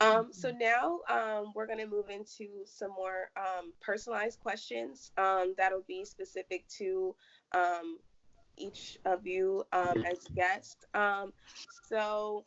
So now we're going to move into some more personalized questions that'll be specific to um, each of you as guests. So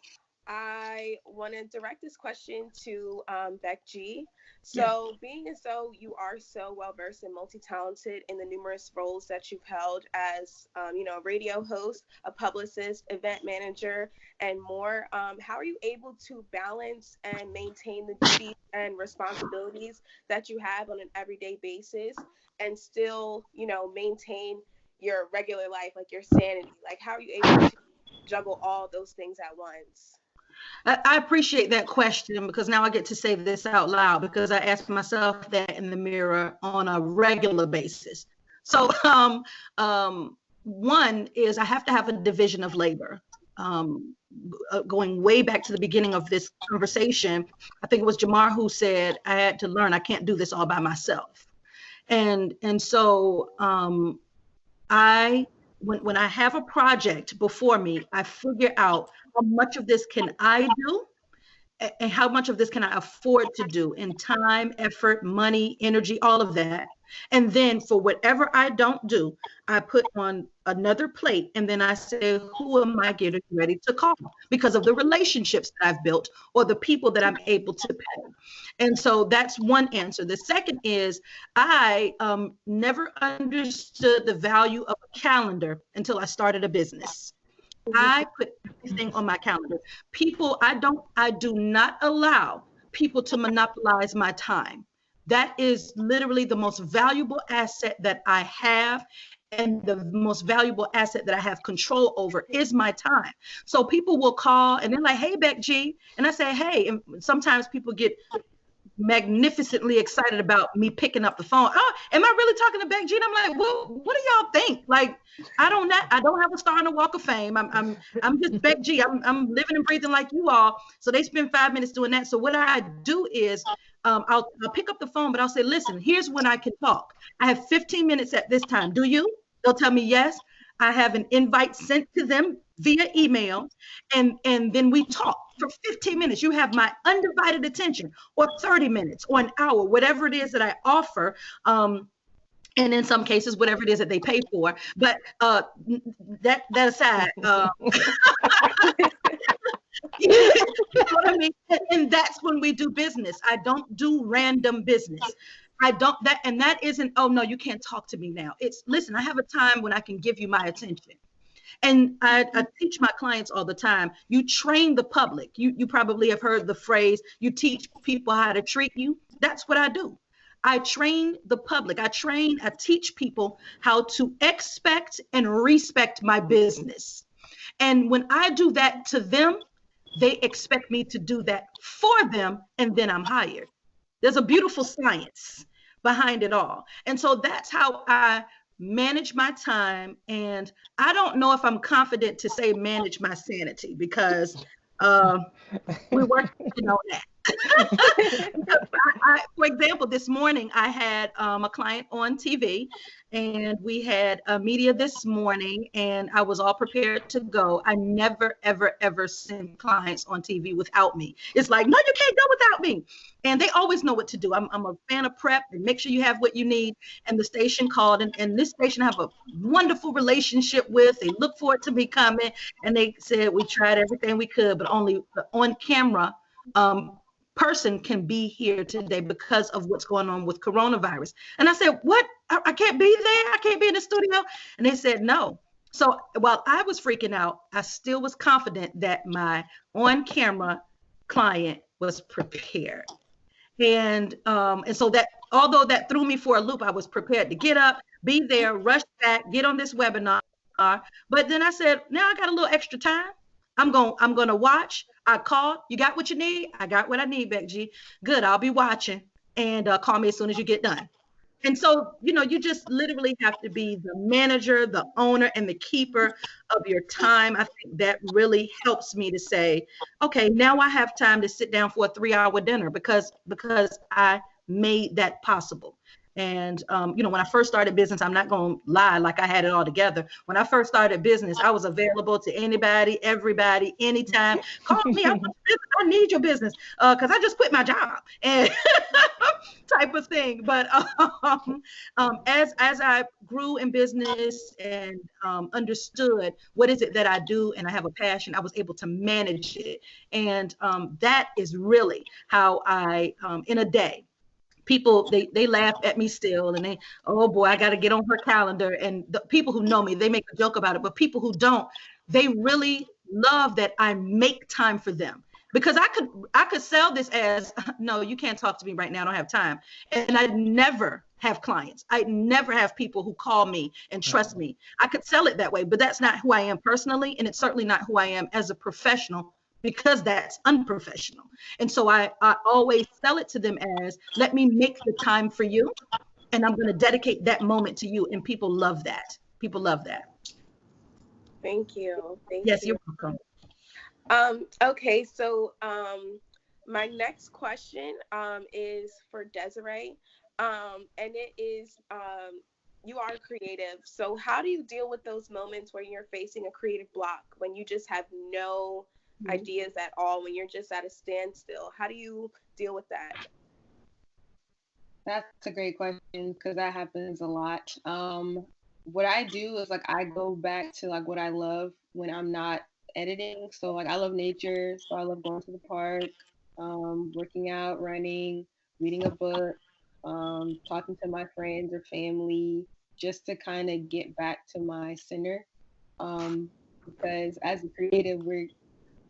I want to direct this question to Beck G. Yes. So, being as though you are so well versed and multi talented in the numerous roles that you've held as, a radio host, a publicist, event manager, and more, how are you able to balance and maintain the duties and responsibilities that you have on an everyday basis and still, maintain your regular life, like your sanity? Like, how are you able to juggle all those things at once? I appreciate that question because now I get to say this out loud because I ask myself that in the mirror on a regular basis. So, one is I have to have a division of labor. Going way back to the beginning of this conversation, I think it was Jamar who said I had to learn I can't do this all by myself. And so I when I have a project before me, I figure out how much of this can I do and how much of this can I afford to do in time, effort, money, energy, all of that. And then for whatever I don't do, I put on another plate and then I say, who am I getting ready to call? Because of the relationships that I've built or the people that I'm able to pay. And so that's one answer. The second is I never understood the value of a calendar until I started a business. I put everything on my calendar. I do not allow people to monopolize my time. That is literally the most valuable asset that I have. And the most valuable asset that I have control over is my time. So people will call and they're like, hey, Beck G. And I say, hey, and sometimes people get magnificently excited about me picking up the phone. Oh, am I really talking to Beck G? And I'm like, well, what do y'all think? Like, I don't have a star on the Walk of Fame. I'm just Beck G. I'm living and breathing like you all. So they spend 5 minutes doing that. So what I do is I'll pick up the phone, but I'll say, listen, here's when I can talk. I have 15 minutes at this time. Do you? They'll tell me yes. I have an invite sent to them via email, and then we talk for 15 minutes. You have my undivided attention, or 30 minutes, or an hour, whatever it is that I offer. And in some cases, whatever it is that they pay for. But that aside, you know what I mean? And that's when we do business. I don't do random business. I don't that and that isn't, oh no, you can't talk to me now. It's listen, I have a time when I can give you my attention. And I teach my clients all the time. You train the public. You probably have heard the phrase, you teach people how to treat you. That's what I do. I train the public. I teach people how to expect and respect my business. And when I do that to them, they expect me to do that for them, and then I'm hired. There's a beautiful science behind it all. And so that's how I manage my time. And I don't know if I'm confident to say manage my sanity because uh, we're working on that. For example, this morning I had a client on TV and we had a media this morning and I was all prepared to go. I never, ever, ever send clients on TV without me. It's like, no, you can't go without me. And they always know what to do. I'm a fan of prep and make sure you have what you need. And the station called and this station I have a wonderful relationship with. They look forward to me coming and they said, we tried everything we could, but only the on camera person can be here today because of what's going on with coronavirus. And I said, what? I can't be there. I can't be in the studio. And they said, no. So while I was freaking out, I still was confident that my on camera client was prepared. And so that although that threw me for a loop, I was prepared to get up, be there, rush back, get on this webinar. But then I said, now I got a little extra time. I'm gonna watch. I called. You got what you need? I got what I need, Beck G. Good. I'll be watching. And call me as soon as you get done. And so, you just literally have to be the manager, the owner, and the keeper of your time. I think that really helps me to say, okay, now I have time to sit down for a 3-hour dinner because I made that possible. And when I first started business, I'm not going to lie like I had it all together. When I first started business, I was available to anybody, everybody, anytime. Call me. I want your business. I need your business because I just quit my job and type of thing. But as I grew in business and understood what is it that I do and I have a passion, I was able to manage it. And that is really how I, in a day, people they laugh at me still, and they, oh boy, I got to get on her calendar. And the people who know me, they make a joke about it, but people who don't, they really love that I make time for them, because I could sell this as no, you can't talk to me right now, I don't have time. And I never have clients, I never have people who call me and trust me. I could sell it that way, but that's not who I am personally, and it's certainly not who I am as a professional, because that's unprofessional. And so I always sell it to them as, let me make the time for you, and I'm going to dedicate that moment to you. And people love that. People love that. Thank you. Yes, you're welcome. Okay, so my next question is for Desiree, and it is, you are creative. So how do you deal with those moments where you're facing a creative block, when you just have no ideas at all, when you're just at a standstill? How do you deal with that? That's a great question because that happens a lot. What I do is like I go back to like what I love when I'm not editing. So like I love nature, so I love going to the park, working out, running, reading a book, talking to my friends or family, just to kind of get back to my center. Because as a creative,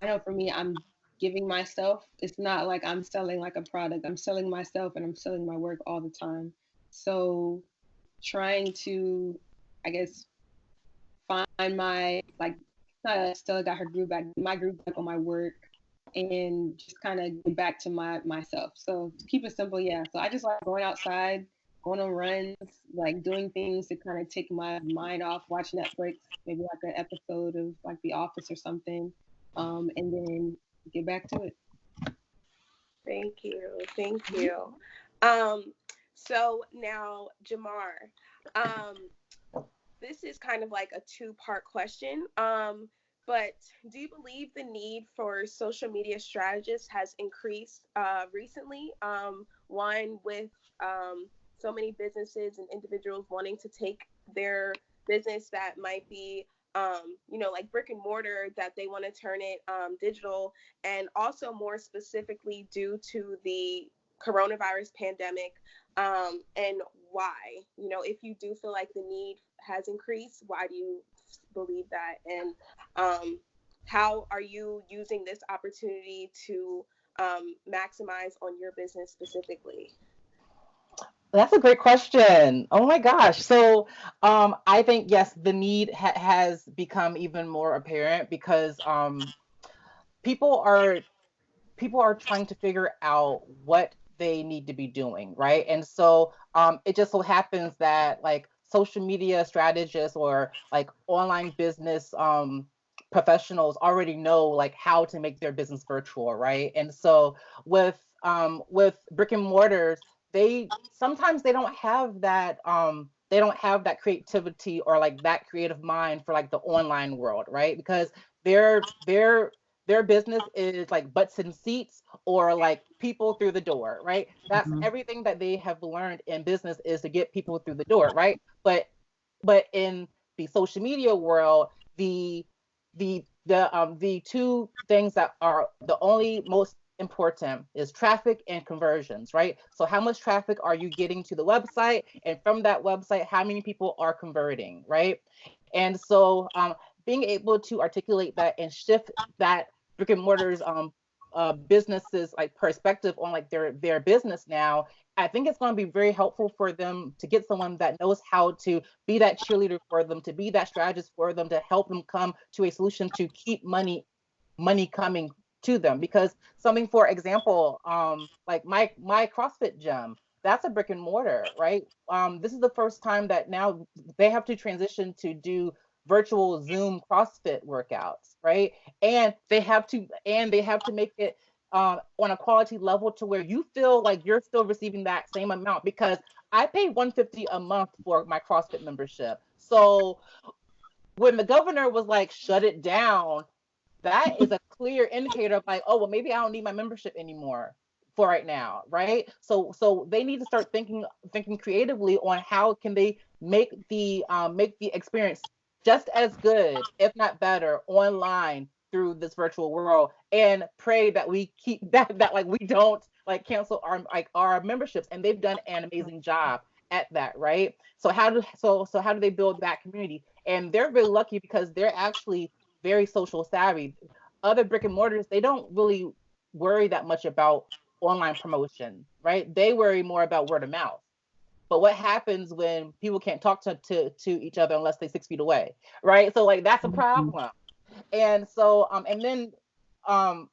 I know for me, I'm giving myself. It's not like I'm selling like a product. I'm selling myself and I'm selling my work all the time. So trying to, I guess, find my like Stella got her groove back, my groove back on my work, and just kind of get back to myself. So to keep it simple, yeah. So I just like going outside, going on runs, like doing things to kind of take my mind off, watch Netflix, maybe like an episode of like The Office or something, and then get back to it. Thank you. Thank you. Um, so now, Jamar, um, this is kind of like a two-part question. But do you believe the need for social media strategists has increased recently? One with so many businesses and individuals wanting to take their business that might be, like brick and mortar, that they want to turn it digital, and also more specifically due to the coronavirus pandemic, and why? If you do feel like the need has increased, why do you believe that? And how are you using this opportunity to maximize on your business specifically? That's a great question. Oh my gosh. So, I think yes, the need has become even more apparent because people are people are trying to figure out what they need to be doing, right? And so it just so happens that like social media strategists or like online business professionals already know like how to make their business virtual, right? And so with brick and mortars, they sometimes they don't have that creativity or like that creative mind for like the online world, right? Because their their business is like butts and seats or like people through the door, right? That's Mhm. everything that they have learned in business is to get people through the door, right? But in the social media world, the two things that are the only most important is traffic and conversions, right? So how much traffic are you getting to the website, and from that website, how many people are converting, right? And so being able to articulate that and shift that brick and mortars businesses like perspective on like their business now, I think it's going to be very helpful for them to get someone that knows how to be that cheerleader for them, to be that strategist for them, to help them come to a solution to keep money coming to them. Because something, for example, like my CrossFit gym, that's a brick and mortar, right? This is the first time that now they have to transition to do virtual Zoom CrossFit workouts, right? And they have to make it on a quality level to where you feel like you're still receiving that same amount. Because I pay $150 a month for my CrossFit membership. So when the governor was like, shut it down, that is a clear indicator of like, oh, well, maybe I don't need my membership anymore for right now, right? So they need to start thinking creatively on how can they make the experience just as good, if not better, online through this virtual world, and pray that we keep that like we don't like cancel our memberships. And they've done an amazing job at that, right? So how do they build that community? And they're very lucky because they're actually very social savvy. Other brick and mortars, they don't really worry that much about online promotion, right? They worry more about word of mouth. But what happens when people can't talk to each other unless they're 6 feet away, right? So like that's a problem. And so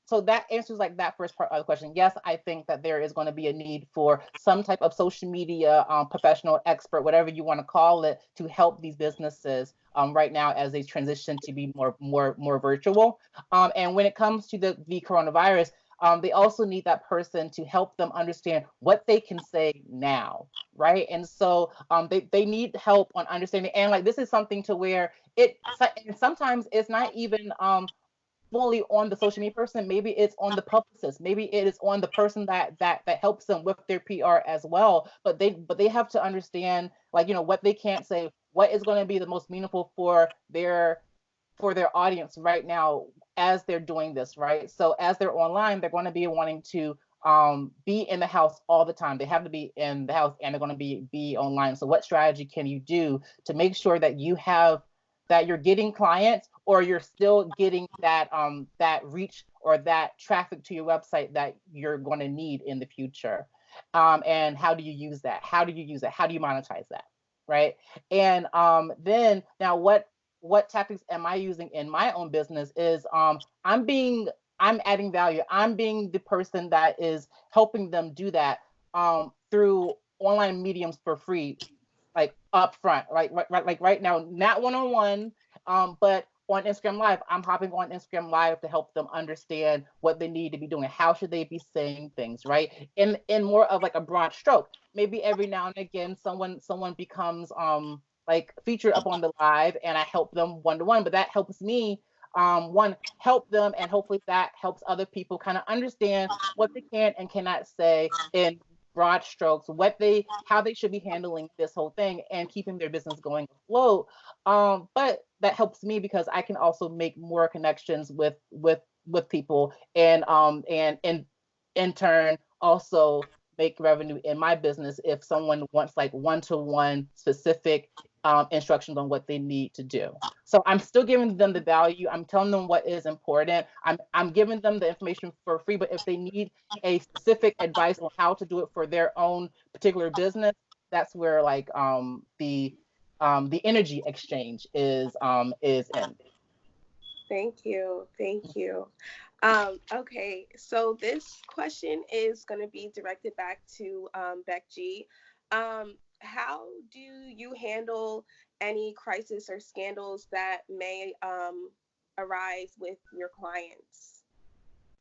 so that answers like that first part of the question. Yes, I think that there is going to be a need for some type of social media professional, expert, whatever you want to call it, to help these businesses right now as they transition to be more virtual. And when it comes to the coronavirus, they also need that person to help them understand what they can say now, right? And so they need help on understanding. And like this is something to where sometimes it's not even fully on the social media person. Maybe it's on the publicist. Maybe it is on the person that helps them with their PR as well. But they have to understand, like, you know, what they can't say, what is going to be the most meaningful for their audience right now as they're doing this, right? So as they're online, they're going to be wanting to be in the house all the time. They have to be in the house and they're going to be online. So what strategy can you do to make sure that you're getting clients, or you're still getting that reach or that traffic to your website that you're going to need in the future? And how do you use that? How do you monetize that, right? And then now what tactics am I using in my own business is I'm adding value. I'm being the person that is helping them do that through online mediums for free, like upfront, like right now, not one-on-one, but on Instagram Live. I'm hopping on Instagram Live to help them understand what they need to be doing. How should they be saying things, right? In more of like a broad stroke. Maybe every now and again, someone becomes like featured up on the live, and I help them one-to-one. But that helps me help them, and hopefully that helps other people kind of understand what they can and cannot say in broad strokes, how they should be handling this whole thing and keeping their business going afloat. But that helps me because I can also make more connections with people, and in turn also make revenue in my business if someone wants like one-to-one specific instructions on what they need to do. So I'm still giving them the value. I'm telling them what is important. I'm giving them the information for free, but if they need a specific advice on how to do it for their own particular business, that's where like the energy exchange is in. Thank you. Okay, so this question is going to be directed back to Beck G. How do you handle any crisis or scandals that may arise with your clients?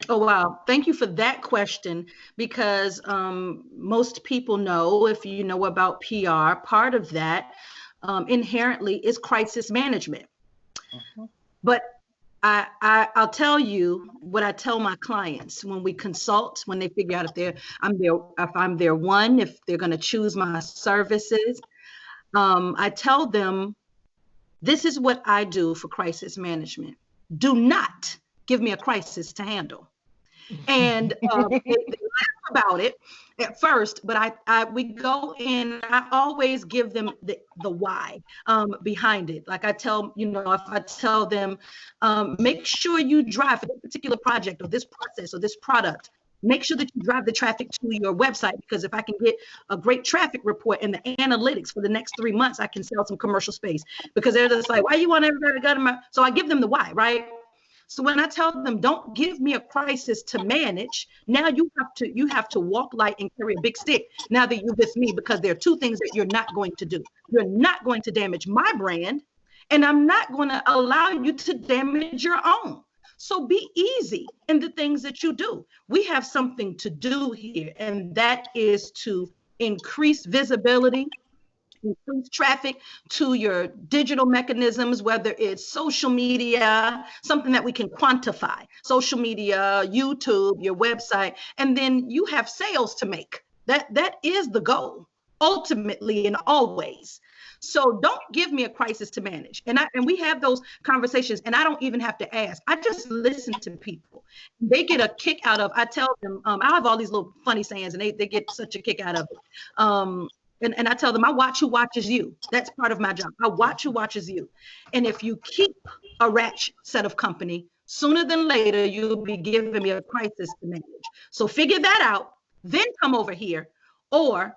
Oh, wow. Thank you for that question, because most people know, if you know about PR, part of that inherently is crisis management. Uh-huh. But I'll tell you what I tell my clients when we consult, when they figure out if I'm their one, if they're going to choose my services. I tell them, this is what I do for crisis management. Do not give me a crisis to handle. And they laugh about it at first, but we go in. I always give them the why behind it. Like I tell, if I tell them, make sure you drive for this particular project or this process or this product, make sure that you drive the traffic to your website, because if I can get a great traffic report and the analytics for the next 3 months, I can sell some commercial space. Because they're just like, why you want everybody to go to my? So I give them the why, right? So when I tell them, don't give me a crisis to manage, now you have to walk light and carry a big stick now that you're with me, because there are two things that you're not going to do. You're not going to damage my brand, and I'm not going to allow you to damage your own. So be easy in the things that you do. We have something to do here, and that is to increase visibility, increase traffic to your digital mechanisms, whether it's social media, something that we can quantify, social media, YouTube, your website, and then you have sales to make. That is the goal, ultimately and always. So don't give me a crisis to manage. And we have those conversations, and I don't even have to ask. I just listen to people. They get a kick out of, I tell them, I have all these little funny sayings, and they get such a kick out of it. And I tell them, I watch who watches you. That's part of my job. I watch who watches you. And if you keep a ratchet set of company, sooner than later, you'll be giving me a crisis to manage. So figure that out, then come over here, or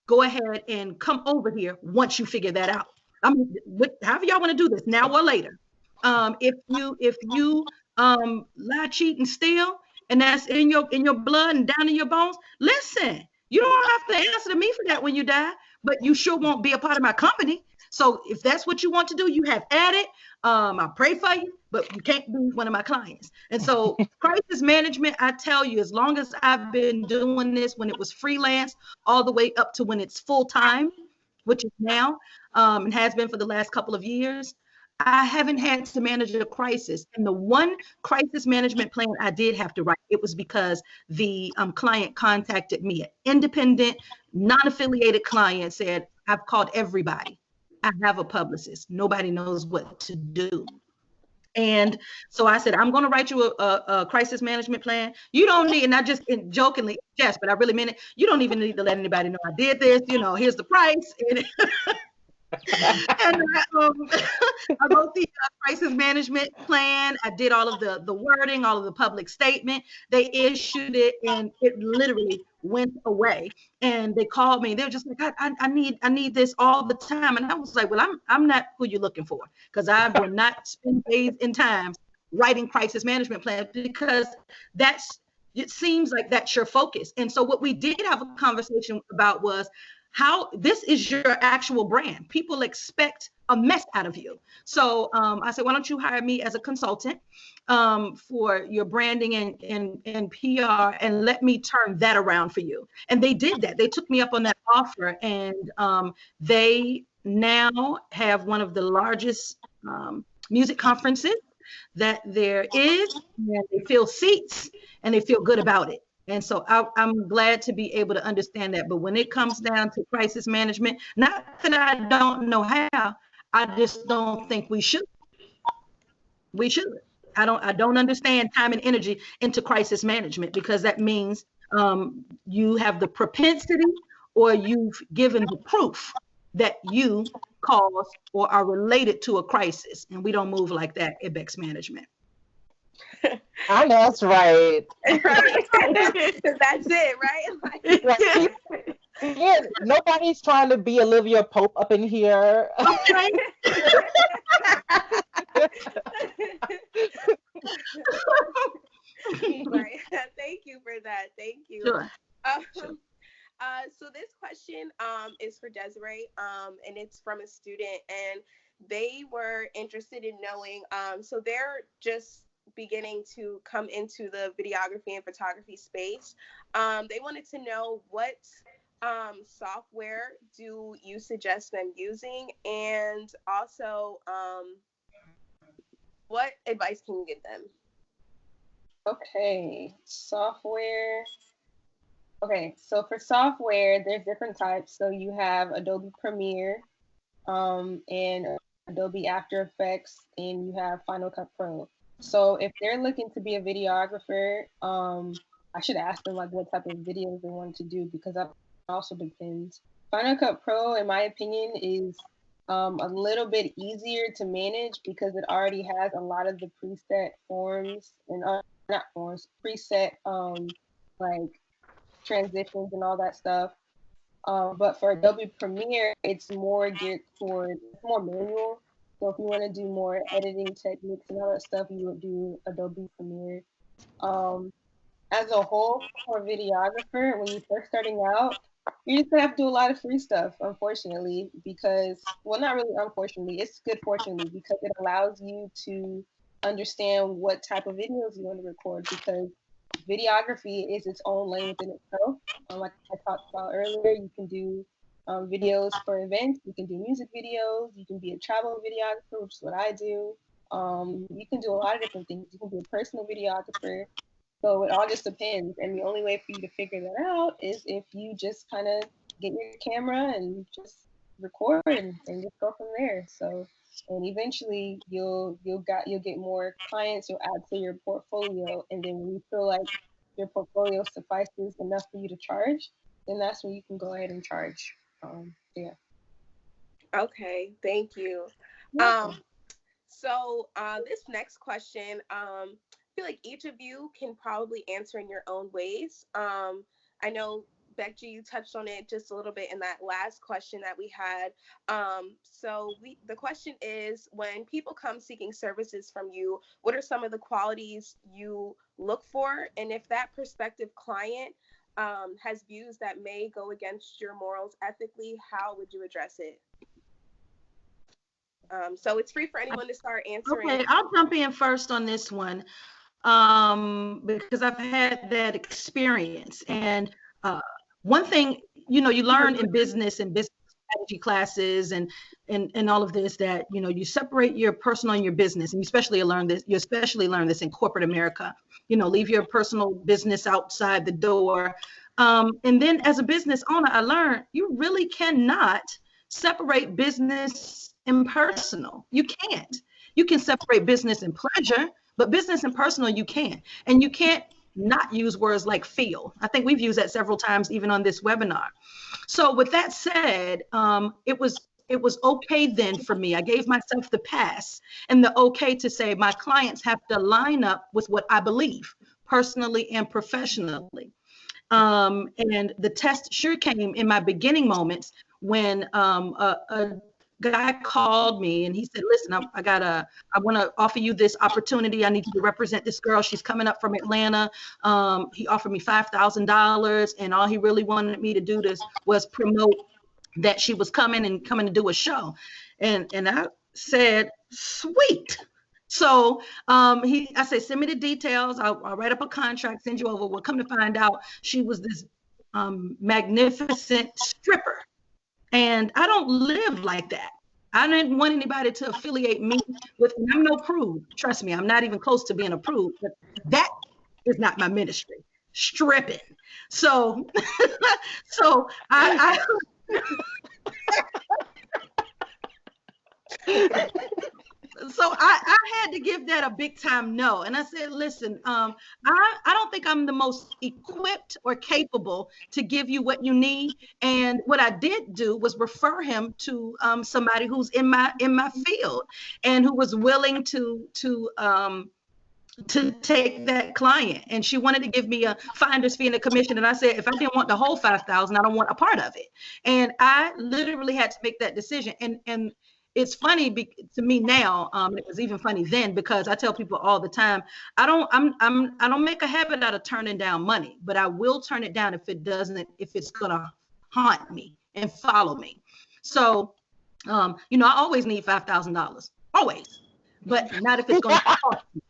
go ahead and come over here once you figure that out. However y'all want to do this, now or later. If you lie, cheat, and steal, and that's in your blood and down in your bones, listen. You don't have to answer to me for that when you die, but you sure won't be a part of my company. So if that's what you want to do, you have at it. I pray for you, but you can't be one of my clients. And so crisis management, I tell you, as long as I've been doing this, when it was freelance, all the way up to when it's full time, which is now, and has been for the last couple of years, I haven't had to manage a crisis. And the one crisis management plan I did have to write, it was because the client contacted me, an independent, non-affiliated client, said, I've called everybody. I have a publicist. Nobody knows what to do. And so I said, I'm going to write you a crisis management plan. You don't need, and I just jokingly, yes, but I really meant it. You don't even need to let anybody know I did this. Here's the price. And I wrote the crisis management plan. I did all of the wording, all of the public statement. They issued it, and it literally went away. And they called me. They were just like, I need this all the time. And I was like, well, I'm not who you're looking for, because I will not spend days and times writing crisis management plans, because it seems like that's your focus. And so what we did have a conversation about was, how this is your actual brand. People expect a mess out of you. So I said, why don't you hire me as a consultant for your branding and PR, and let me turn that around for you. And they did that. They took me up on that offer, and they now have one of the largest music conferences that there is, and they fill seats, and they feel good about it. And so I'm glad to be able to understand that. But when it comes down to crisis management, not that I don't know how, I just don't think we should. We should. I don't understand time and energy into crisis management, because that means you have the propensity, or you've given the proof that you cause or are related to a crisis. And we don't move like that at Beck's Management. I know that's right. Right. That's it, right? Right. Yeah, nobody's trying to be Olivia Pope up in here. Okay. Right. Thank you for that. Thank you. Sure. Sure. So this question is for Desiree, and it's from a student, and they were interested in knowing, so they're just beginning to come into the videography and photography space. They wanted to know, what software do you suggest them using, and also what advice can you give them? Okay, software. Okay, so for software, there's different types. So you have Adobe Premiere, and Adobe After Effects, and you have Final Cut Pro. So if they're looking to be a videographer, I should ask them like what type of videos they want to do, because that also depends. Final Cut Pro, in my opinion, is a little bit easier to manage, because it already has a lot of the preset forms, and not forms, preset like transitions and all that stuff. But for Adobe Premiere, it's more geared toward, it's more manual. So if you want to do more editing techniques and all that stuff, you would do Adobe Premiere. As a whole, for a videographer, when you're first starting out, you're just gonna have to do a lot of free stuff, unfortunately, because, well, not really unfortunately, it's good fortunately, because it allows you to understand what type of videos you want to record, because videography is its own lane within itself. Like I talked about earlier, you can do videos for events, you can do music videos, you can be a travel videographer, which is what I do. You can do a lot of different things. You can be a personal videographer. So it all just depends. And the only way for you to figure that out is if you just kind of get your camera and just record and just go from there. So, and eventually you'll get more clients, you'll add to your portfolio. And then when you feel like your portfolio suffices enough for you to charge, then that's when you can go ahead and charge. Yeah. Okay, thank you. Welcome. So this next question, I feel like each of you can probably answer in your own ways. I know, Beck G, you touched on it just a little bit in that last question that we had. The question is, when people come seeking services from you, what are some of the qualities you look for? And if that prospective client has views that may go against your morals ethically, how would you address it? So it's free for anyone to start answering. Okay, I'll jump in first on this one because I've had that experience. And one thing, you learn in business and business strategy classes and all of this, that, you separate your personal and your business. And you especially learn this in corporate America. Leave your personal business outside the door. And then as a business owner, I learned you really cannot separate business and personal. You can't. You can separate business and pleasure, but business and personal you can't. And you can't not use words like feel. I think we've used that several times even on this webinar. So with that said, it was okay then for me. I gave myself the pass and the okay to say my clients have to line up with what I believe personally and professionally. And the test sure came in my beginning moments when a guy called me and he said, listen, I want to offer you this opportunity. I need you to represent this girl. She's coming up from Atlanta. He offered me $5,000 and all he really wanted me to do was promote that she was coming to do a show. And I said, sweet. So I said, send me the details. I'll write up a contract, send you over. We'll come to find out she was this magnificent stripper. And I don't live like that. I didn't want anybody to affiliate me with, I'm no prude. Trust me, I'm not even close to being a prude, but that is not my ministry. Stripping. So, I So I had to give that a big time no. And I said, listen, I don't think I'm the most equipped or capable to give you what you need. And what I did do was refer him to somebody who's in my field and who was willing to take that client. And she wanted to give me a finder's fee and a commission. And I said, if I didn't want the whole 5,000, I don't want a part of it. And I literally had to make that decision. And it's funny to me now. It was even funny then because I tell people all the time, I don't make a habit out of turning down money, but I will turn it down if it's gonna haunt me and follow me. So, I always need $5,000, always, but not if it's going to cost me.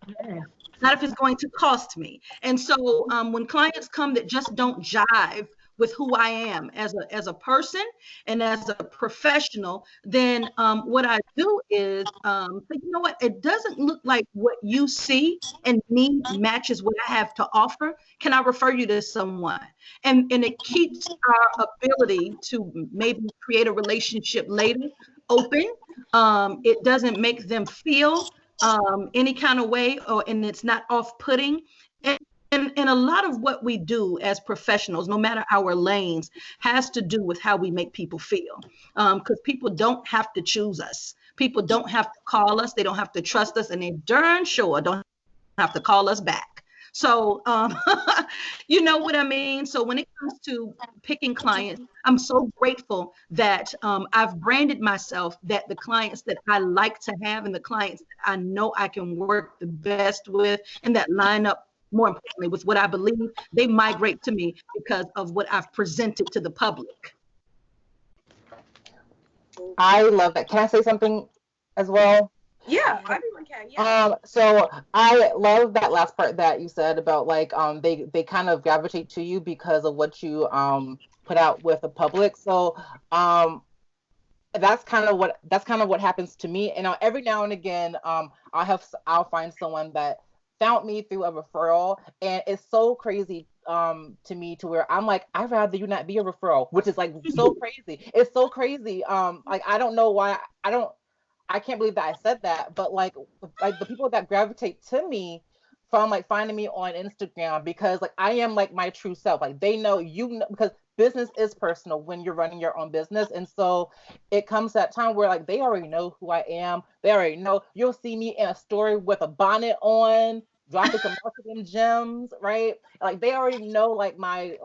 Not if it's going to cost me. And so when clients come that just don't jive with who I am as a person and as a professional, then what I do is say, you know what, it doesn't look like what you see and need matches what I have to offer. Can I refer you to someone? And it keeps our ability to maybe create a relationship later open. It doesn't make them feel any kind of way, and it's not off-putting. And a lot of what we do as professionals, no matter our lanes, has to do with how we make people feel. Because people don't have to choose us. People don't have to call us. They don't have to trust us. And they darn sure don't have to call us back. So, you know what I mean? So when it comes to picking clients, I'm so grateful that I've branded myself that the clients that I like to have and the clients that I know I can work the best with and that line up more importantly with what I believe, they migrate to me because of what I've presented to the public. I love that. Can I say something as well? Yeah, everyone Okay, yeah. So I love that last part that you said about like they kind of gravitate to you because of what you put out with the public. So um that's kind of what happens to me. And every now and again, I'll find someone that found me through a referral, and it's so crazy to me to where I'm like, I'd rather you not be a referral, which is like so crazy. It's so crazy. Like I don't know why I can't believe that I said that, but like the people that gravitate to me from like finding me on Instagram because like I am like my true self. Like they know because business is personal when you're running your own business. And so it comes that time where like they already know who I am. They already know you'll see me in a story with a bonnet on, dropping some marketing gems, right? Like they already know like my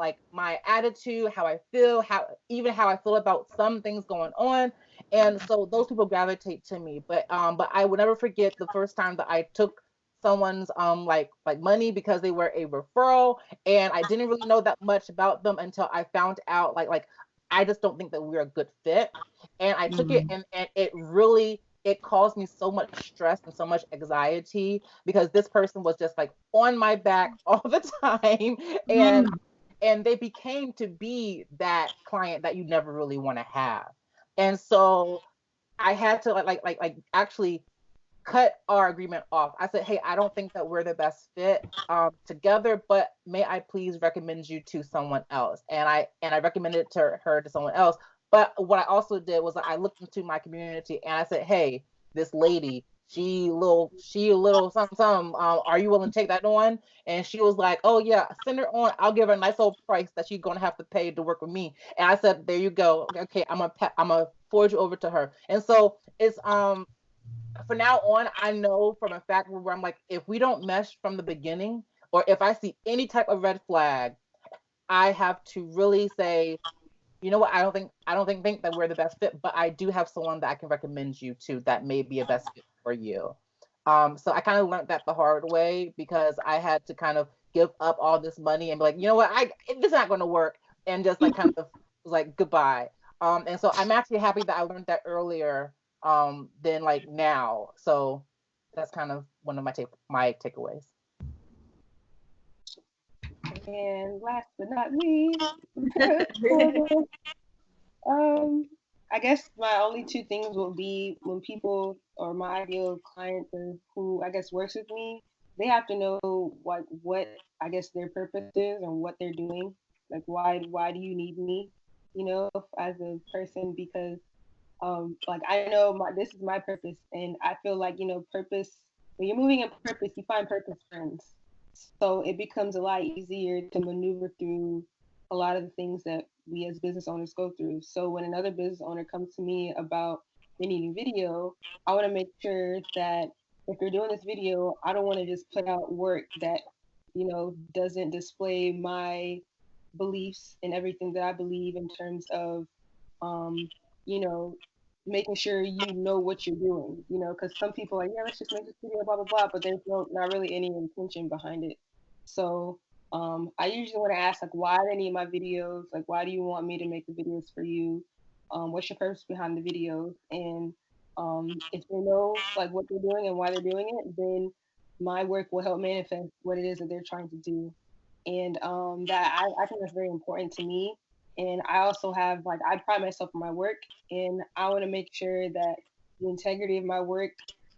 attitude, how I feel, how I feel about some things going on, and so those people gravitate to me. But I will never forget the first time that I took someone's like money because they were a referral, and I didn't really know that much about them until I found out like I just don't think that we're a good fit. And I took it, and it caused me so much stress and so much anxiety because this person was just like on my back all the time, and they became to be that client that you never really want to have. And so I had to actually cut our agreement off. I said, "Hey, I don't think that we're the best fit together, but may I please recommend you to someone else?" And I recommended her to someone else. But what I also did was I looked into my community and I said, "Hey, this lady, she a little something, something. Are you willing to take that on?" And she was like, "Oh yeah, send her on. I'll give her a nice old price that she's gonna have to pay to work with me." And I said, "There you go. Okay, I'm gonna forward you over to her." And so it's for now on, I know from a fact where I'm like, if we don't mesh from the beginning, or if I see any type of red flag, I have to really say, you know what, I don't think that we're the best fit, but I do have someone that I can recommend you to that may be a best fit for you. So I kind of learned that the hard way because I had to kind of give up all this money and be like, you know what, this is not going to work, and just like kind of like goodbye. And so I'm actually happy that I learned that earlier than like now. So that's kind of one of my takeaways. And last but not least, um, I guess my only two things will be when people or my ideal clients or who I guess works with me, they have to know like what I guess their purpose is and what they're doing. Like why do you need me? You know, as a person because like I know this is my purpose and I feel like purpose when you're moving in purpose you find purpose friends, so it becomes a lot easier to maneuver through a lot of the things that we as business owners go through. So when another business owner comes to me about they needing video, I want to make sure that if they're doing this video, I don't want to just put out work that doesn't display my beliefs and everything that I believe in terms of um, you know, making sure you know what you're doing, because some people are like, yeah, let's just make this video, blah, blah, blah, but there's not really any intention behind it. So I usually want to ask, like, why they need my videos? Like, why do you want me to make the videos for you? What's your purpose behind the videos? And if they know, like, what they're doing and why they're doing it, then my work will help manifest what it is that they're trying to do. And that I think that's very important to me. And I also have like I pride myself on my work, and I want to make sure that the integrity of my work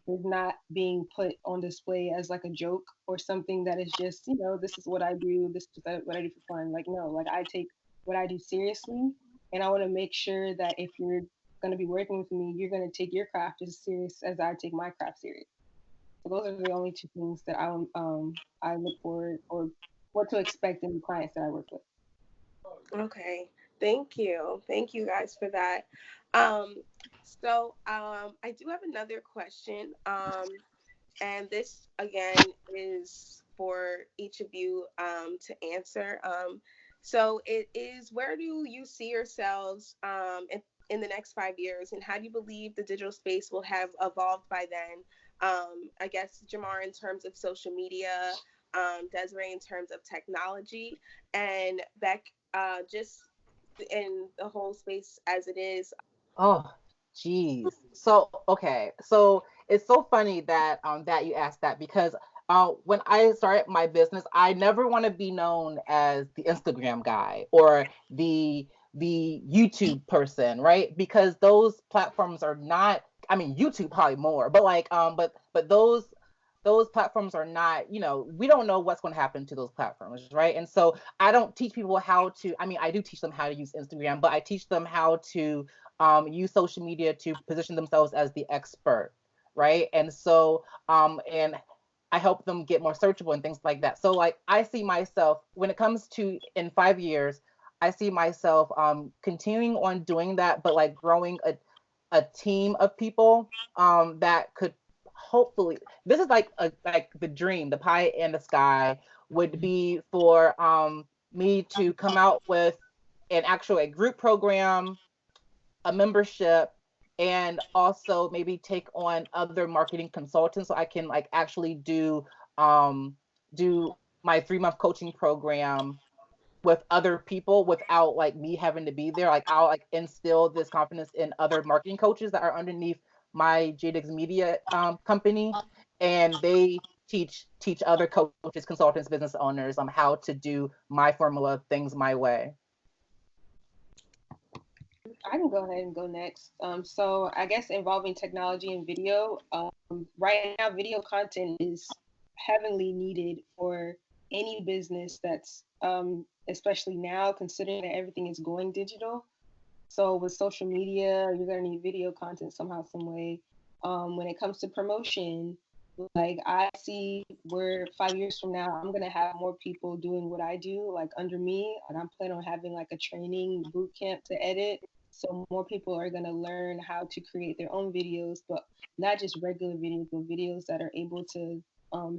is not being put on display as like a joke or something that is just this is what I do, this is what I do for fun. Like no, like I take what I do seriously, and I want to make sure that if you're going to be working with me, you're going to take your craft as serious as I take my craft serious. So those are the only two things that I look for or what to expect in the clients that I work with. Okay. Thank you guys for that. Um, I do have another question. And this again is for each of you to answer. So it is, where do you see yourselves in the next 5 years, and how do you believe the digital space will have evolved by then? I guess Jamar in terms of social media, Desiree in terms of technology, and Beck just in the whole space as it is. Oh, geez. So, okay. So it's so funny that that you asked that, because when I started my business, I never want to be known as the Instagram guy or the YouTube person, right? Because those platforms are not, I mean, YouTube probably more, but like but those platforms are not, you know, we don't know what's going to happen to those platforms, right? And so I don't teach people how to, I mean, I do teach them how to use Instagram, but I teach them how to use social media to position themselves as the expert, right? And so and I help them get more searchable and things like that. So like I see myself, when it comes to in 5 years, I see myself continuing on doing that, but like growing a team of people that could hopefully, this is like like the dream, the pie in the sky would be for me to come out with an actual a group program, a membership, and also maybe take on other marketing consultants so I can like actually do my 3-month coaching program with other people without like me having to be there. Like I'll like instill this confidence in other marketing coaches that are underneath my JDiggs Media company, and they teach other coaches, consultants, business owners how to do my formula, things my way. I can go ahead and go next. So I guess involving technology and video. Right now, video content is heavily needed for any business that's, especially now, considering that everything is going digital. So with social media, you're gonna need video content somehow, some way. When it comes to promotion, like I see where 5 years from now, I'm gonna have more people doing what I do, like under me, and I'm planning on having like a training boot camp to edit. So more people are gonna learn how to create their own videos, but not just regular videos, but videos that are able to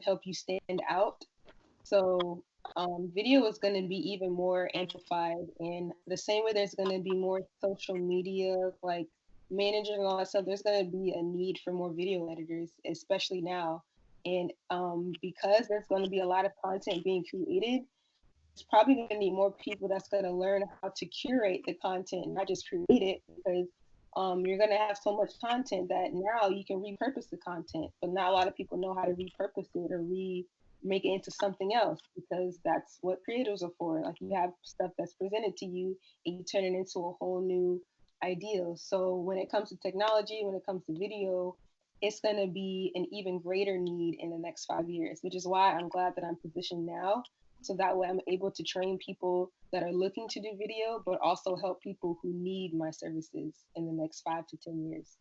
help you stand out. So video is going to be even more amplified, and the same way there's going to be more social media like managers and all that stuff. There's going to be a need for more video editors, especially now, and because there's going to be a lot of content being created, it's probably going to need more people that's going to learn how to curate the content, not just create it, because you're going to have so much content that now you can repurpose the content, but not a lot of people know how to repurpose it or make it into something else, because that's what creators are for. Like you have stuff that's presented to you and you turn it into a whole new ideal. So when it comes to technology, when it comes to video, it's going to be an even greater need in the next 5 years, which is why I'm glad that I'm positioned now. So that way I'm able to train people that are looking to do video, but also help people who need my services in the next 5 to 10 years.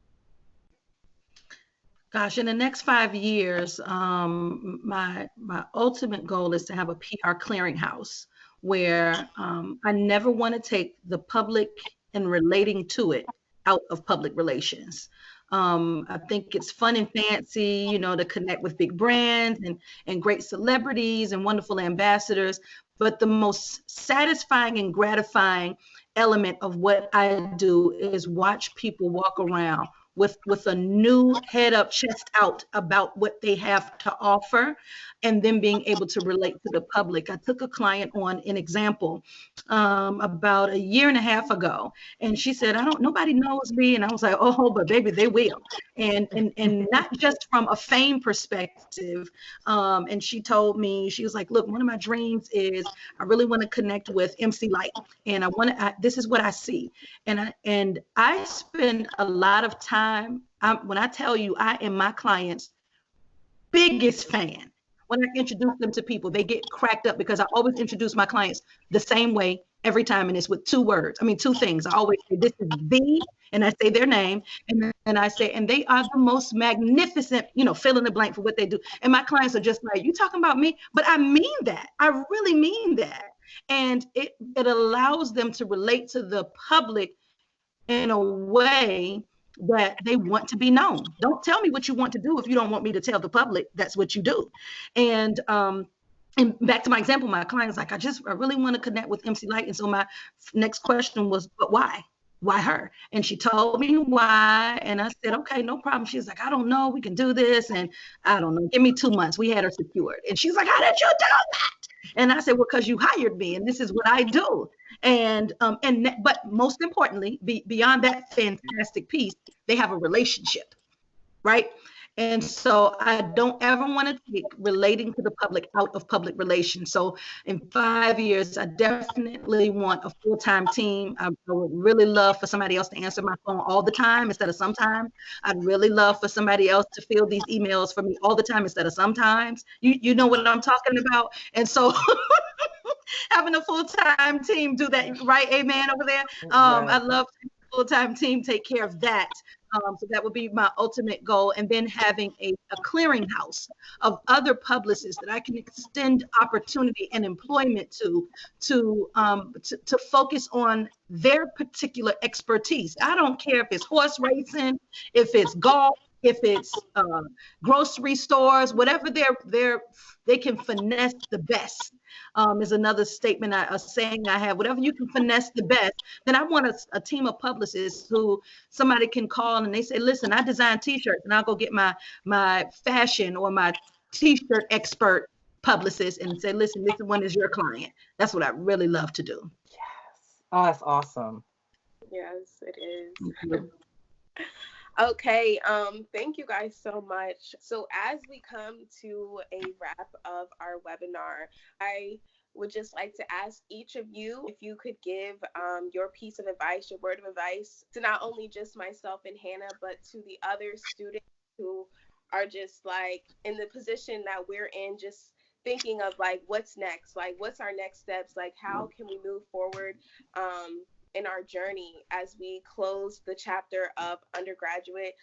Gosh, in the next 5 years, my ultimate goal is to have a PR clearinghouse where I never want to take the public and relating to it out of public relations. I think it's fun and fancy, you know, to connect with big brands and great celebrities and wonderful ambassadors. But the most satisfying and gratifying element of what I do is watch people walk around with a new head up, chest out about what they have to offer, and then being able to relate to the public. I took a client on an example about a year and a half ago, and she said, nobody knows me. And I was like, oh, but baby, they will. And not just from a fame perspective. And she told me, she was like, look, one of my dreams is I really want to connect with MC Light. And this is what I see. And I spend a lot of time, when I tell you I am my client's biggest fan. When I introduce them to people, they get cracked up because I always introduce my clients the same way every time, and it's with two things. I always say, this is the, and I say their name, and then I say, and they are the most magnificent, fill in the blank for what they do. And my clients are just like, you talking about me? But I mean that. I really mean that. And it allows them to relate to the public in a way that they want to be known. Don't tell me what you want to do if you don't want me to tell the public that's what you do. And back to my example, my client's like, I really want to connect with MC Light. And so my next question was, but why? Why her? And she told me why. And I said, okay, no problem. She's like, I don't know. We can do this. And I don't know. Give me 2 months. We had her secured. And she's like, how did you do that? And I said, well, because you hired me and this is what I do. But most importantly, beyond that fantastic piece, they have a relationship, right? And so I don't ever want to take relating to the public out of public relations. So in 5 years, I definitely want a full-time team. I would really love for somebody else to answer my phone all the time instead of sometimes. I'd really love for somebody else to fill these emails for me all the time instead of sometimes. You know what I'm talking about? And so having a full-time team do that, right? Amen over there. Yes. I'd love to have a full-time team take care of that. So that would be my ultimate goal. And then having a clearinghouse of other publicists that I can extend opportunity and employment to focus on their particular expertise. I don't care if it's horse racing, if it's golf, if it's grocery stores, whatever they can finesse the best. Is another statement, a saying I have. Whatever you can finesse the best, then I want a team of publicists who somebody can call and they say, listen, I design T-shirts, and I'll go get my fashion or my T-shirt expert publicist and say, listen, this one is your client. That's what I really love to do. Yes. Oh, that's awesome. Yes, it is. Mm-hmm. Okay, thank you guys so much. So as we come to a wrap of our webinar, I would just like to ask each of you if you could give your piece of advice, your word of advice to not only just myself and Hannah, but to the other students who are just like in the position that we're in, just thinking of like, what's next? Like, what's our next steps? Like, how can we move forward in our journey as we close the chapter of undergraduate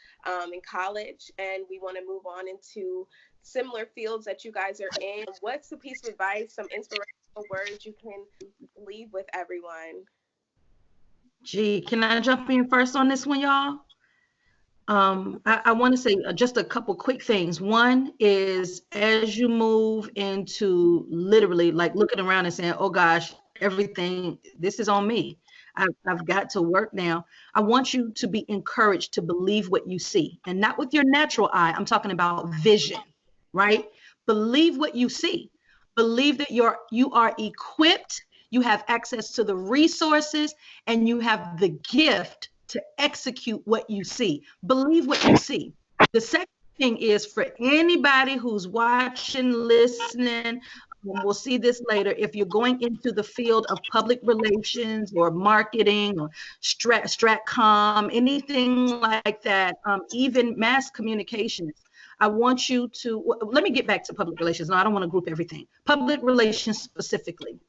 in college, and we want to move on into similar fields that you guys are in? What's the piece of advice, some inspirational words you can leave with everyone? Gee, can I jump in first on this one, y'all? I want to say just a couple quick things. One is, as you move into literally like looking around and saying, oh gosh, everything, this is on me. I've got to work now. I want you to be encouraged to believe what you see, and not with your natural eye. I'm talking about vision, right? Believe what you see. Believe that you are equipped, you have access to the resources, and you have the gift to execute what you see. Believe what you see. The second thing is, for anybody who's watching, listening, we'll see this later, if you're going into the field of public relations or marketing or stratcom, anything like that, even mass communications, I want you to, let me get back to public relations. No, I don't want to group everything. Public relations specifically.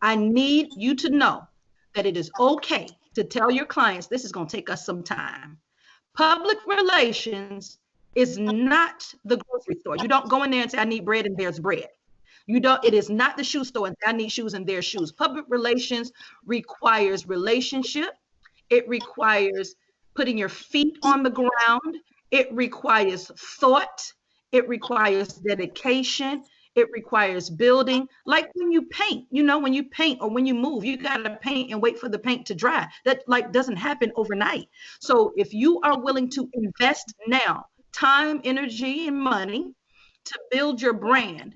I need you to know that it is okay to tell your clients, this is going to take us some time. Public relations is not the grocery store. You don't go in there and say, I need bread, and there's bread. It is not the shoe store and I need shoes and there's shoes. Public relations requires relationship. It requires putting your feet on the ground. It requires thought. It requires dedication. It requires building. Like when you paint, when you paint or when you move, you got to paint and wait for the paint to dry. That like doesn't happen overnight. So if you are willing to invest now, time, energy, and money to build your brand,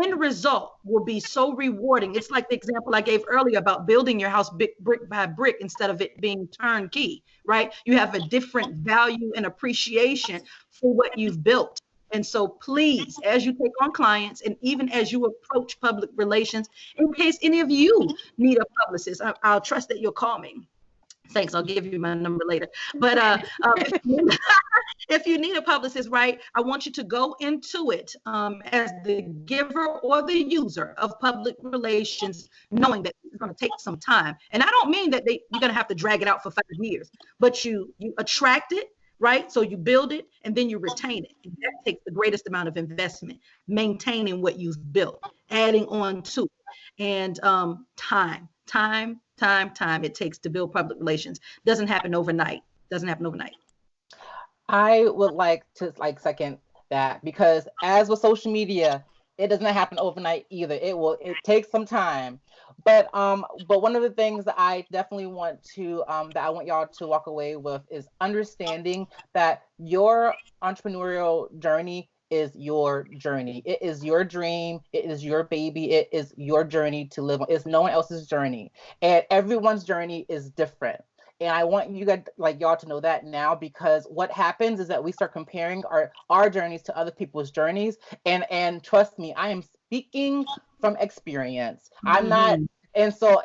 end result will be so rewarding. It's like the example I gave earlier about building your house brick by brick instead of it being turnkey, right? You have a different value and appreciation for what you've built. And so please, as you take on clients and even as you approach public relations, in case any of you need a publicist, I'll trust that you'll call me. Thanks, I'll give you my number later. But if you need a publicist, right, I want you to go into it as the giver or the user of public relations, knowing that it's going to take some time. And I don't mean that you're going to have to drag it out for 5 years, but you attract it, right? So you build it and then you retain it. And that takes the greatest amount of investment, maintaining what you've built, adding on to it. And time it takes to build public relations. Doesn't happen overnight. I would like to second that, because as with social media, it does not happen overnight either. It takes some time. But one of the things that I definitely want to that I want y'all to walk away with is understanding that your entrepreneurial journey is your journey. It is your dream. It is your baby. It is your journey to live on. It's no one else's journey. And everyone's journey is different. And I want you guys, like y'all, to know that now, because what happens is that we start comparing our journeys to other people's journeys. And trust me, I am speaking from experience. I'm not. Mhm. And so,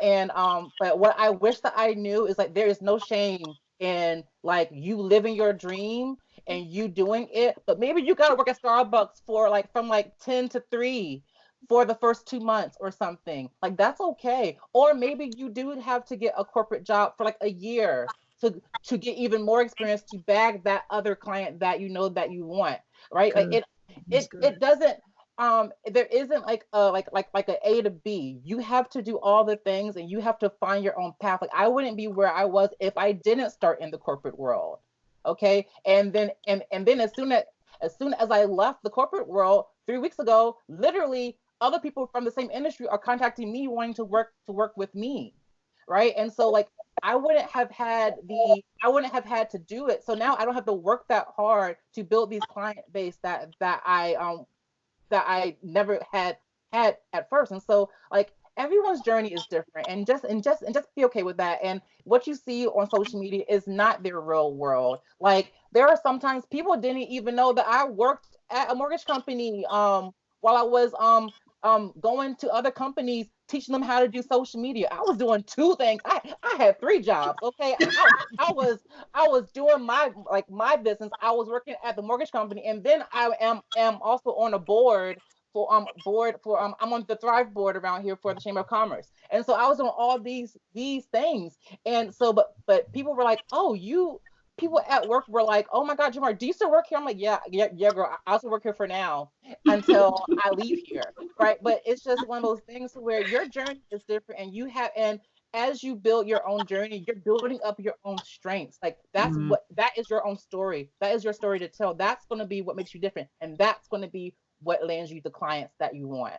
but what I wish that I knew is like there is no shame in like you living your dream and you doing it. But maybe you gotta work at Starbucks for like from like 10 to 3 for the first 2 months or something. Like that's okay. Or maybe you do have to get a corporate job for like a year to get even more experience to bag that other client that you know that you want. Right? Like Good. That's it good. doesn't there isn't like a A to B. You have to do all the things and you have to find your own path. Like I wouldn't be where I was if I didn't start in the corporate world. Okay? And then as soon as I left the corporate world 3 weeks ago, literally other people from the same industry are contacting me wanting to work with me. Right? And so like I wouldn't have had to do it. So now I don't have to work that hard to build these client base that I never had at first. And so like everyone's journey is different, and just be okay with that. And what you see on social media is not their real world. Like there are sometimes people didn't even know that I worked at a mortgage company while I was going to other companies teaching them how to do social media. I was doing two things. I had three jobs. Okay. I was doing my business. I was working at the mortgage company, and then I am also on a board for I'm on the Thrive board around here for the Chamber of Commerce. And so I was doing all these things. And so but people were like, "Oh, you people at work were like, "Oh my God, Jamar, do you still work here?" I'm like, "Yeah, yeah, yeah, girl. I also work here for now until I leave here." Right? But it's just one of those things where your journey is different, and as you build your own journey, you're building up your own strengths. Like Mhm. that is your own story. That is your story to tell. That's going to be what makes you different, and that's going to be what lands you the clients that you want.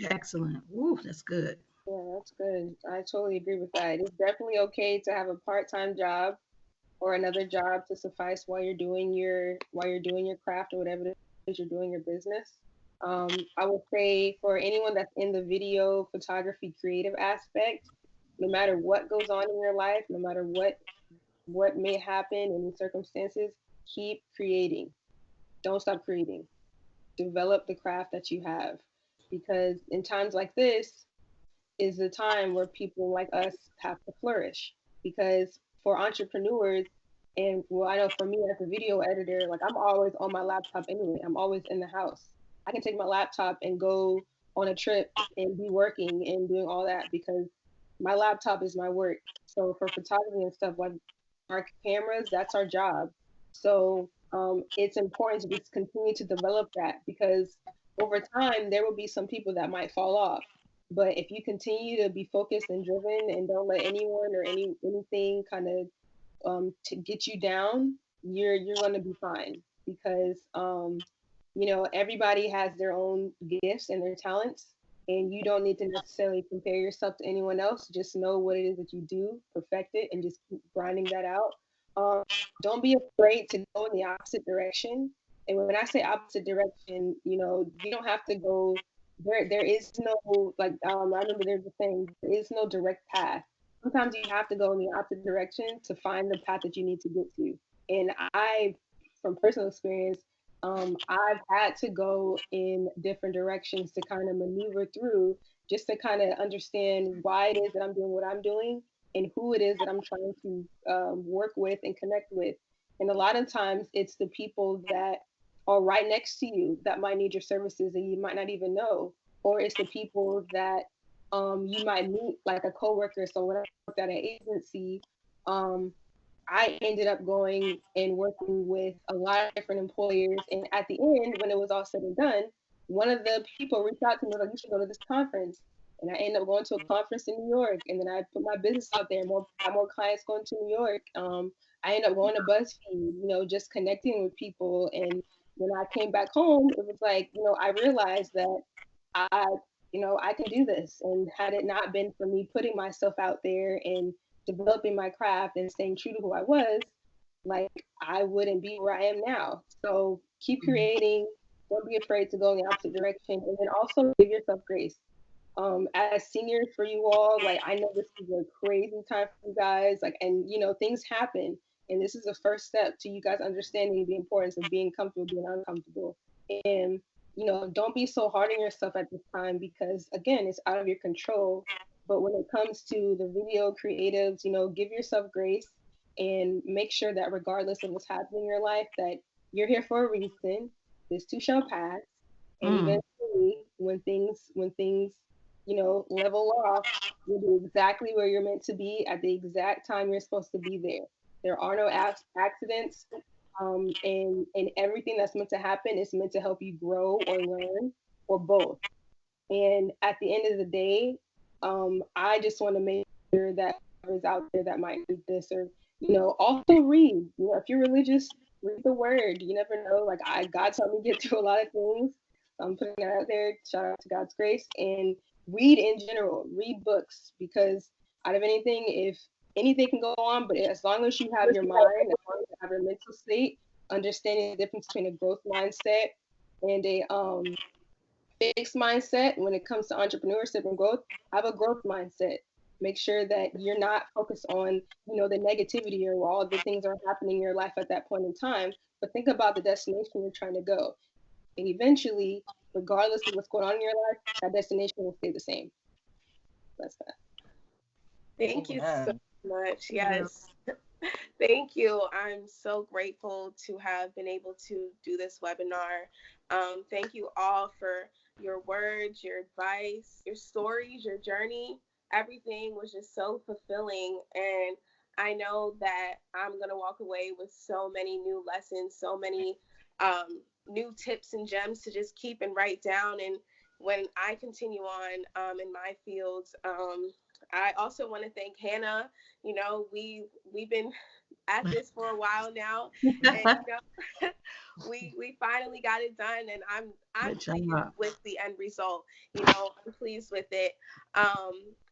Excellent. Ooh, that's good. Yeah, that's good. I totally agree with that. It's definitely okay to have a part-time job or another job to suffice while you're doing your craft or whatever it is you're doing your business. I would say for anyone that's in the video photography creative aspect, no matter what goes on in your life, no matter what may happen in circumstances, keep creating. Don't stop creating. Develop the craft that you have, because in times like this is the time where people like us have to flourish. Because for entrepreneurs, and well, I know for me as a video editor, like I'm always on my laptop anyway. I'm always in the house. I can take my laptop and go on a trip and be working and doing all that because my laptop is my work. So for photography and stuff, like our cameras, that's our job. So it's important to just continue to develop that because over time there will be some people that might fall off, but if you continue to be focused and driven and don't let anyone or anything kind of to get you down, you're gonna be fine because everybody has their own gifts and their talents, and you don't need to necessarily compare yourself to anyone else. Just know what it is that you do, perfect it, and just keep grinding that out. Um, don't be afraid to go in the opposite direction. And when I say opposite direction, you don't have to go there. There is no like I remember there's a saying, there is no direct path. Sometimes you have to go in the opposite direction to find the path that you need to get to. And from personal experience, I've had to go in different directions to kind of maneuver through, just to kind of understand why it is that I'm doing what I'm doing and who it is that I'm trying to work with and connect with. And a lot of times it's the people that are right next to you that might need your services and you might not even know, or it's the people that you might meet, like a coworker. So when I worked at an agency, um, I ended up going and working with a lot of different employers. And at the end, when it was all said and done, one of the people reached out to me like, "You should go to this conference." And I ended up going to a conference in New York. And then I put my business out there. Got more clients going to New York. I ended up going to BuzzFeed. Just connecting with people. And when I came back home, it was like, I realized that I, I can do this. And had it not been for me putting myself out there and developing my craft and staying true to who I was, like I wouldn't be where I am now. So keep Mhm. creating. Don't be afraid to go in the opposite direction, and then also give yourself grace. As seniors for you all, like I know this is a crazy time for you guys, like, and you know, things happen. And this is the first step to you guys understanding the importance of being comfortable, being uncomfortable. And, you know, don't be so hard on yourself at this time because, again, it's out of your control. But when it comes to the video creatives, you know, give yourself grace and make sure that regardless of what's happening in your life, that you're here for a reason. This too shall pass. And eventually, when things, you know, level off, you'll be exactly where you're meant to be at the exact time you're supposed to be there. There are no accidents, and everything that's meant to happen is meant to help you grow or learn or both. And at the end of the day, I just want to make sure that others out there that might read this or, you know, also read. You know, if you're religious, read the word. You never know. Like God helped me get through a lot of things. So I'm putting that out there. Shout out to God's grace and read in general. Read books because out of anything, if anything can go on, but as long as you have your mind, as long as you have your mental state, understanding the difference between a growth mindset and a fixed mindset when it comes to entrepreneurship and growth, have a growth mindset. Make sure that you're not focused on, you know, the negativity or all the things that are happening in your life at that point in time, but think about the destination you're trying to go. And eventually, regardless of what's going on in your life, that destination will stay the same. That's that. Thank you so much. Yes. Thank you. I'm so grateful to have been able to do this webinar. Thank you all for your words, your advice, your stories, your journey. Everything was just so fulfilling. And I know that I'm going to walk away with so many new lessons, so many new tips and gems to just keep and write down. And when I continue on in my fields, I also want to thank Hannah. You know, we've been at this for a while now, and you know, we finally got it done, and I'm pleased with the end result. You know, I'm pleased with it.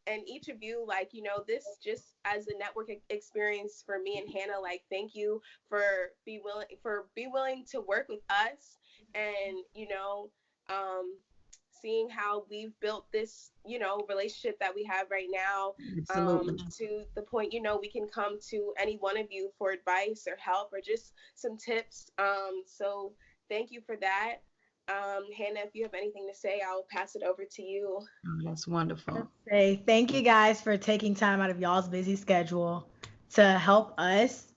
And each of you, like, you know, this just as a network experience for me and Hannah, like, thank you for be willing to work with us, and you know, seeing how we've built this, you know, relationship that we have right now, to the point, you know, we can come to any one of you for advice or help or just some tips. So thank you for that. Hannah, if you have anything to say, I'll pass it over to you. Oh, that's wonderful. Say thank you guys for taking time out of y'all's busy schedule to help us.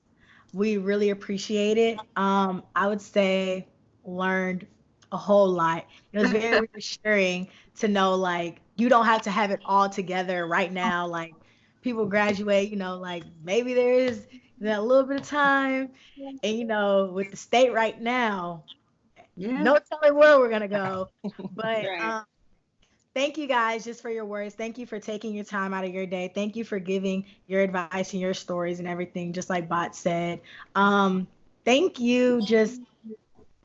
We really appreciate it. I would say learned a whole lot. It was very reassuring to know, like, you don't have to have it all together right now. Like, people graduate, you know, like maybe there is that little bit of time. And, you know, with the state right now, no telling where we're going to go. But thank you guys just for your words. Thank you for taking your time out of your day. Thank you for giving your advice and your stories and everything, just like Bot said. Thank you. Just,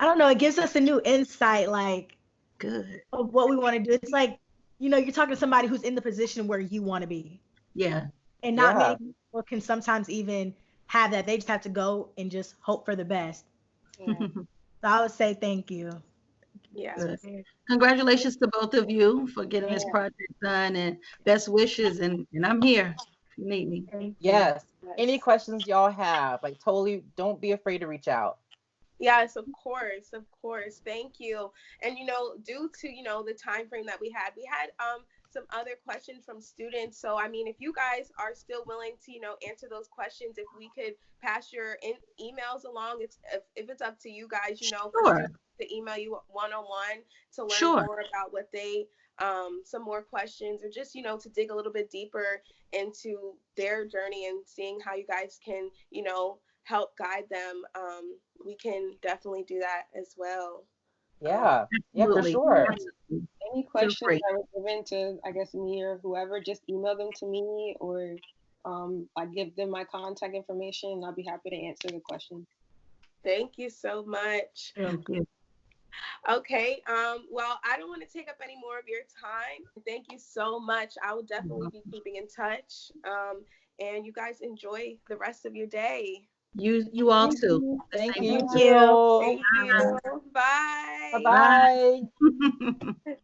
I don't know, it gives us a new insight, like, good, of what we want to do. It's like, you know, you're talking to somebody who's in the position where you want to be. Yeah. And not many people can sometimes even have that. They just have to go and just hope for the best. Yeah. So I would say thank you. Yeah. Congratulations to both of you for getting this project done, and best wishes. And I'm here if you need me. Yes. Any questions y'all have, like, totally don't be afraid to reach out. Yes, of course. Thank you. And you know, due to, you know, the time frame that we had some other questions from students. So I mean, if you guys are still willing to, you know, answer those questions, if we could pass your emails along, if it's up to you guys, you know, for students to email you one-on-one to learn more about what they some more questions, or just, you know, to dig a little bit deeper into their journey and seeing how you guys can, you know, help guide them. We can definitely do that as well. Yeah, for sure. Any questions that were given to, I guess, me or whoever, just email them to me, or I give them my contact information, and I'll be happy to answer the questions. Thank you so much. Thank you. Okay, well, I don't want to take up any more of your time. Thank you so much. I will definitely be keeping in touch. And you guys enjoy the rest of your day. You all too. Thank you. Thank you. Bye. Bye-bye.